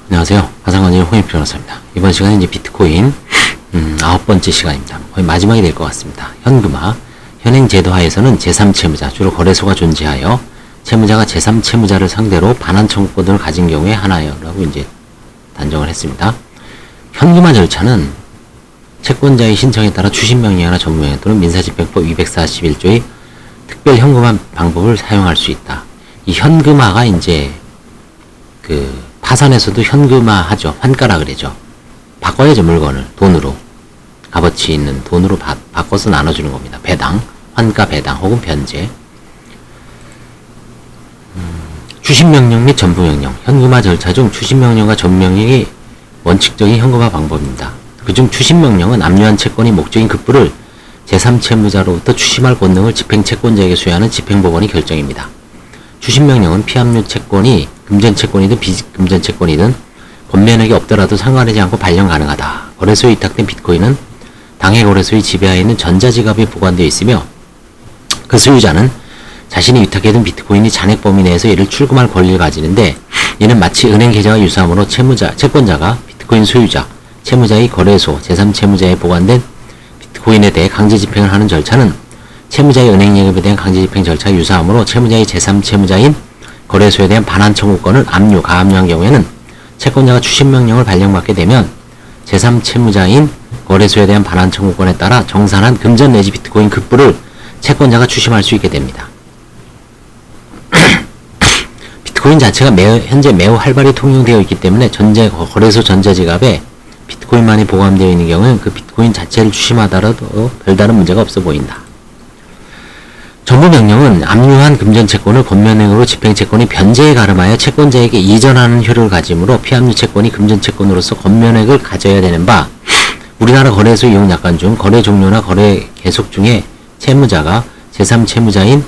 안녕하세요. 화상원의 홍익 변호사입니다. 이번 시간은 이제 비트코인 9번째 시간입니다. 거의 마지막이 될 것 같습니다. 현금화. 현행 제도 하에서는 제3채무자, 주로 거래소가 존재하여 채무자가 제3채무자를 상대로 반환 청구권을 가진 경우에 하나여라고 이제 단정을 했습니다. 현금화 절차는 채권자의 신청에 따라 추심명령이나 전무명령 또는 민사집행법 241조의 특별 현금화 방법을 사용할 수 있다. 이 현금화가 이제 파산에서도 현금화하죠. 환가라 그러죠. 바꿔야죠. 물건을 돈으로, 값어치 있는 돈으로 바꿔서 나눠주는 겁니다. 배당, 환가 배당 혹은 변제. 추심명령 및 전부명령. 현금화 절차 중 추심명령과 전부명령이 원칙적인 현금화 방법입니다. 그중 추심명령은 압류한 채권이 목적인 급부를 제3채무자로부터 추심할 권능을 집행채권자에게 수여하는 집행법원의 결정입니다. 추심명령은 피압류 채권이 금전채권이든 비금전채권이든 권면액이 없더라도 상관하지 않고 발령 가능하다. 거래소에 위탁된 비트코인은 당해 거래소의 지배하에 있는 전자지갑에 보관되어 있으며 그 소유자는 자신이 위탁해둔 비트코인이 잔액 범위 내에서 이를 출금할 권리를 가지는데, 이는 마치 은행 계좌와 유사하므로 채권자가 비트코인 소유자, 채무자의 거래소, 제3채무자에 보관된 비트코인에 대해 강제 집행을 하는 절차는 채무자의 은행 예금에 대한 강제 집행 절차가 유사하므로 채무자의 제3채무자인 거래소에 대한 반환 청구권을 가압류한 경우에는 채권자가 추심명령을 발령받게 되면 제3채무자인 거래소에 대한 반환 청구권에 따라 정산한 금전 내지 비트코인 급부를 채권자가 추심할 수 있게 됩니다. 비트코인 자체가 현재 매우 활발히 통용되어 있기 때문에 거래소 전자지갑에 비트코인만이 보관되어 있는 경우는 그 비트코인 자체를 추심하더라도 별다른 문제가 없어 보인다. 전부명령은 압류한 금전채권을 권면액으로 집행채권이 변제에 가름하여 채권자에게 이전하는 효력을 가지므로 피압류 채권이 금전채권으로서 권면액을 가져야 되는 바, 우리나라 거래소 이용 약관 중 거래 종료나 거래 계속 중에 채무자가 제3채무자인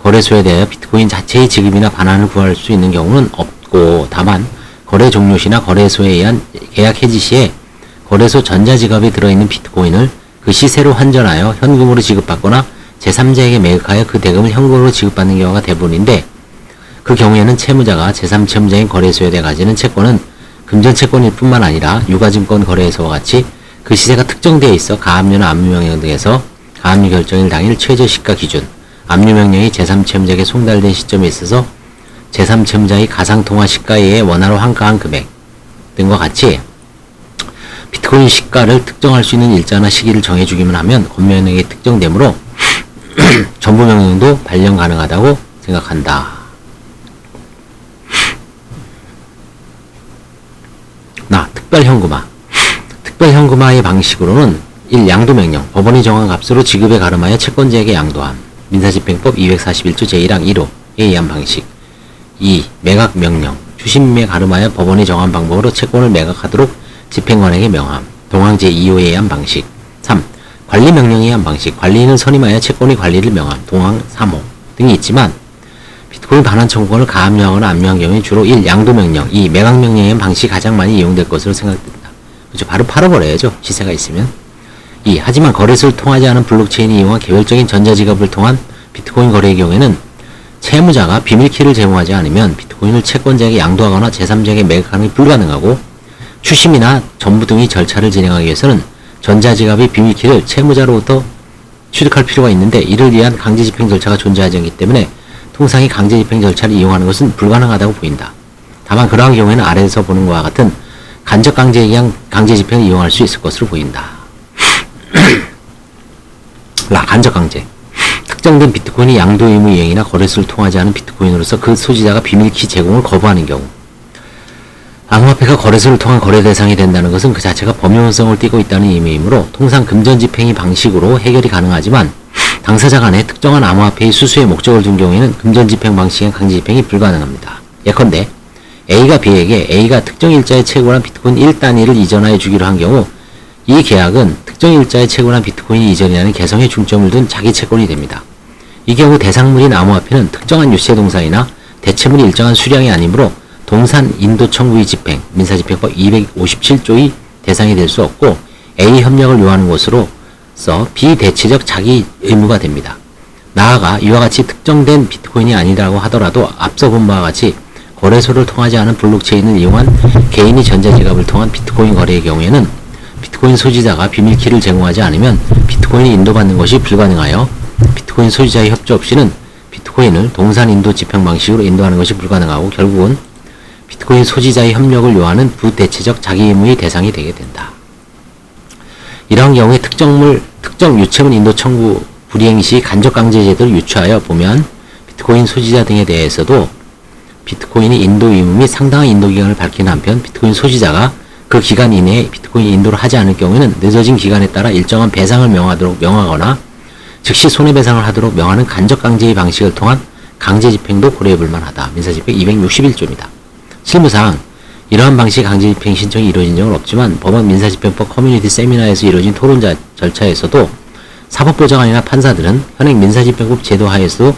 거래소에 대하여 비트코인 자체의 지급이나 반환을 구할 수 있는 경우는 없고, 다만 거래 종료 시나 거래소에 의한 계약 해지 시에 거래소 전자지갑에 들어있는 비트코인을 그 시세로 환전하여 현금으로 지급받거나 제3자에게 매각하여 그 대금을 현금으로 지급받는 경우가 대부분인데, 그 경우에는 채무자가 제3채무자인 거래소에 대해 가지는 채권은 금전채권일 뿐만 아니라 유가증권 거래소와 같이 그 시세가 특정되어 있어 가압류나 압류명령 등에서 가압류 결정일 당일 최저 시가 기준, 압류명령이 제3채무자에게 송달된 시점에 있어서 제3채무자의 가상통화 시가에 의해 원화로 환가한 금액 등과 같이 비트코인 시가를 특정할 수 있는 일자나 시기를 정해주기만 하면 권면액이 특정되므로 전부명령도 발령 가능하다고 생각한다. 특별현금화. 특별현금화의 방식으로는 1. 양도명령. 법원이 정한 값으로 지급에 가름하여 채권자에게 양도함. 민사집행법 241조 제1항 1호에 의한 방식. 2. 매각명령. 추심에 가름하여 법원이 정한 방법으로 채권을 매각하도록 집행관에게 명함. 동항 제2호에 의한 방식. 3. 관리명령에 의한 방식. 관리인을 선임하여 채권의 관리를 명함. 동항 3호 등이 있지만, 비트코인 반환 청구권을 가압류하거나 압류한 경우에 주로 1. 양도명령, 2. 매각명령에 의한 방식이 가장 많이 이용될 것으로 생각된다. 그렇죠. 바로 팔아버려야죠. 시세가 있으면. 2. 하지만 거래소를 통하지 않은 블록체인이 이용한 개별적인 전자지갑을 통한 비트코인 거래의 경우에는 채무자가 비밀키를 제공하지 않으면 비트코인을 채권자에게 양도하거나 제3자에게 매각하는 게 불가능하고, 추심이나 전부 등의 절차를 진행하기 위해서는 전자지갑의 비밀키를 채무자로부터 취득할 필요가 있는데, 이를 위한 강제집행 절차가 존재하지 않기 때문에 통상의 강제집행 절차를 이용하는 것은 불가능하다고 보인다. 다만 그러한 경우에는 아래에서 보는 것과 같은 간접 강제에 의한 강제집행을 이용할 수 있을 것으로 보인다. 간접 강제. 특정된 비트코인이 양도 의무 이행이나 거래소를 통하지 않은 비트코인으로서 그 소지자가 비밀키 제공을 거부하는 경우, 암호화폐가 거래소를 통한 거래 대상이 된다는 것은 그 자체가 범용성을 띠고 있다는 의미이므로 통상 금전집행의 방식으로 해결이 가능하지만, 당사자 간에 특정한 암호화폐의 수수에 목적을 둔 경우에는 금전집행 방식의 강제집행이 불가능합니다. 예컨대 A가 B에게 A가 특정 일자에 채굴한 비트코인 1단위를 이전하여 주기로 한 경우, 이 계약은 특정 일자에 채굴한 비트코인 이전이라는 개성에 중점을 둔 자기 채권이 됩니다. 이 경우 대상물인 암호화폐는 특정한 유세동사이나 대체물이 일정한 수량이 아니므로 동산 인도 청구의 집행, 민사집행법 257조의 대상이 될 수 없고, A 협력을 요하는 것으로서 비대체적 자기 의무가 됩니다. 나아가 이와 같이 특정된 비트코인이 아니라고 하더라도 앞서 본 바와 같이 거래소를 통하지 않은 블록체인을 이용한 개인이 전자지갑을 통한 비트코인 거래의 경우에는 비트코인 소지자가 비밀키를 제공하지 않으면 비트코인이 인도받는 것이 불가능하여 비트코인 소지자의 협조 없이는 비트코인을 동산 인도 집행 방식으로 인도하는 것이 불가능하고 결국은 비트코인 소지자의 협력을 요하는 부대체적 자기 의무의 대상이 되게 된다. 이러한 경우에 특정 유체문 인도 청구 불이행 시 간접강제 제도를 유추하여 보면 비트코인 소지자 등에 대해서도 비트코인이 인도 의무 및 상당한 인도 기간을 밝히는 한편 비트코인 소지자가 그 기간 이내에 비트코인 인도를 하지 않을 경우에는 늦어진 기간에 따라 일정한 배상을 명하거나 즉시 손해배상을 하도록 명하는 간접강제의 방식을 통한 강제 집행도 고려해볼 만하다. 민사집행 261조입니다. 실무상 이러한 방식의 강제 집행 신청이 이루어진 적은 없지만 법원 민사집행법 커뮤니티 세미나에서 이루어진 토론 절차에서도 사법보좌관이나 판사들은 현행 민사집행법 제도 하에서도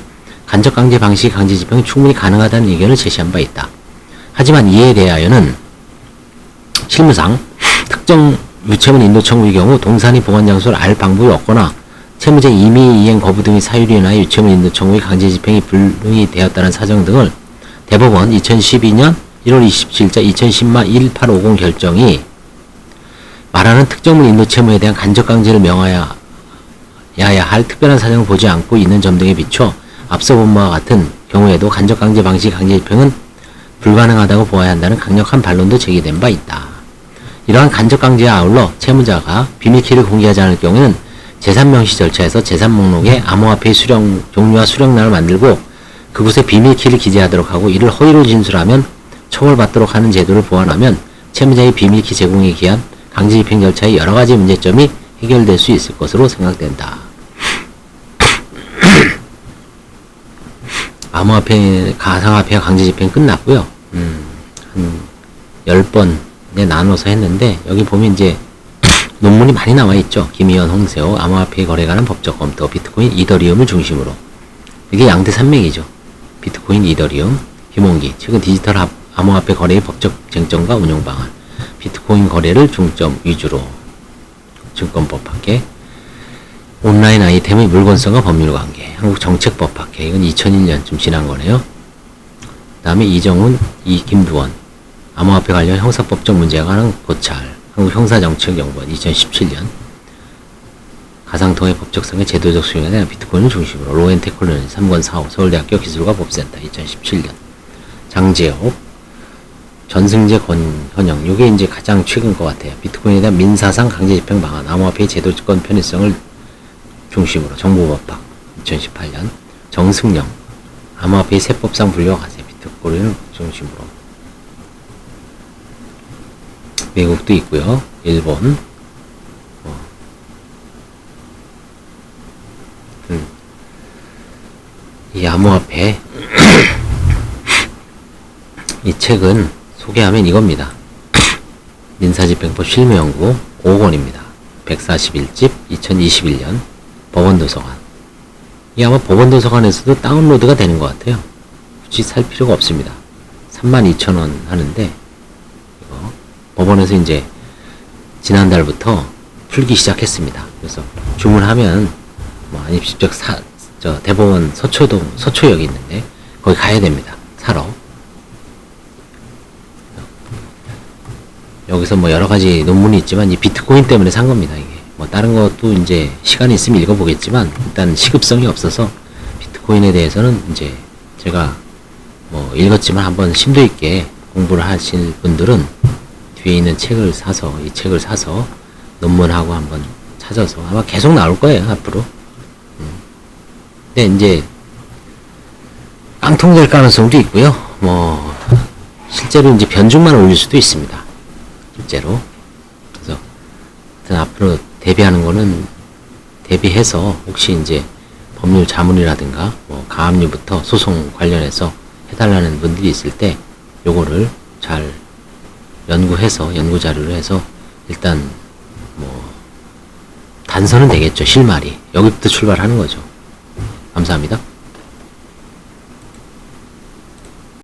간접강제 방식의 강제 집행이 충분히 가능하다는 의견을 제시한 바 있다. 하지만 이에 대하여는 실무상 특정 유체문 인도 청구의 경우 동산이 보관 장소를 알 방법이 없거나 채무자 임의 이행 거부 등의 사유로 인하여 유체문 인도 청구의 강제 집행이 불능이 되었다는 사정 등을 대법원 2012년 1월 27일자 2010마 1850 결정이 말하는 특정물 인도 채무에 대한 간접강제를 명하여야 할 특별한 사정을 보지 않고 있는 점 등에 비춰 앞서 본 바와 같은 경우에도 간접강제 방식 강제 집행은 불가능하다고 보아야 한다는 강력한 반론도 제기된 바 있다. 이러한 간접강제에 아울러 채무자가 비밀키를 공개하지 않을 경우에는 재산명시 절차에서 재산 목록에 암호화폐의 종류와 수령란을 만들고 그곳에 비밀키를 기재하도록 하고 이를 허위로 진술하면 처벌받도록 하는 제도를 보완하면 채무자의 비밀키 제공에 기한 강제집행 절차의 여러가지 문제점이 해결될 수 있을 것으로 생각된다. 암호화폐, 가상화폐 강제집행 끝났고요. 한 10번에 나눠서 했는데 여기 보면 이제 논문이 많이 나와 있죠. 김희연, 홍세호, 암호화폐 거래에 관한 법적 검토, 비트코인, 이더리움을 중심으로. 이게 양대 산맥이죠. 비트코인, 이더리움, 김홍기, 최근 디지털 암호화폐 거래의 법적 쟁점과 운용 방안, 비트코인 거래를 중점 위주로, 증권법학회, 온라인 아이템의 물건성과 법률 관계, 한국정책법학회, 이건 2001년쯤 지난 거네요. 그 다음에 이정훈, 김두원, 암호화폐 관련 형사법적 문제에 관한 고찰, 한국형사정책연구원 2017년, 가상통의 법적성의 제도적 수용에 대한 비트코인을 중심으로, 로엔테크놀로지 3권 4호, 서울대학교 기술과 법센터 2017년, 장재옥, 전승재 권현영, 요게 이제 가장 최근 것 같아요. 비트코인에 대한 민사상 강제집행 방안, 암호화폐의 제도권 편의성을 중심으로, 정보법학 2018년, 정승영, 암호화폐의 세법상 분류와 과세, 비트코인을 중심으로. 외국도 있고요. 일본, 이 암호화폐 이 책은 소개하면 이겁니다. 민사집행법 실무연구 5권입니다. 141집 2021년 법원도서관. 이게 아마 법원도서관에서도 다운로드가 되는 것 같아요. 굳이 살 필요가 없습니다. 32,000원 하는데 이거 법원에서 이제 지난달부터 풀기 시작했습니다. 그래서 주문하면 뭐 아니 직접 대법원 서초역이 있는데 거기 가야 됩니다. 사러. 여기서 뭐 여러 가지 논문이 있지만 이 비트코인 때문에 산 겁니다. 이게 뭐 다른 것도 이제 시간이 있으면 읽어보겠지만 일단 시급성이 없어서 비트코인에 대해서는 이제 제가 뭐 읽었지만 한번 심도 있게 공부를 하실 분들은 뒤에 있는 책을 사서 이 책을 사서 논문하고 한번 찾아서 아마 계속 나올 거예요 앞으로. 근데 이제 깡통될 가능성도 있고요. 뭐 실제로 이제 변죽만 올릴 수도 있습니다. 실제로. 그래서 앞으로 대비하는 거는 대비해서 혹시 이제 법률 자문이라든가 뭐 가압류부터 소송 관련해서 해달라는 분들이 있을 때 요거를 잘 연구해서 연구 자료를 해서 일단 뭐 단서는 되겠죠. 실마리 여기부터 출발하는 거죠. 감사합니다.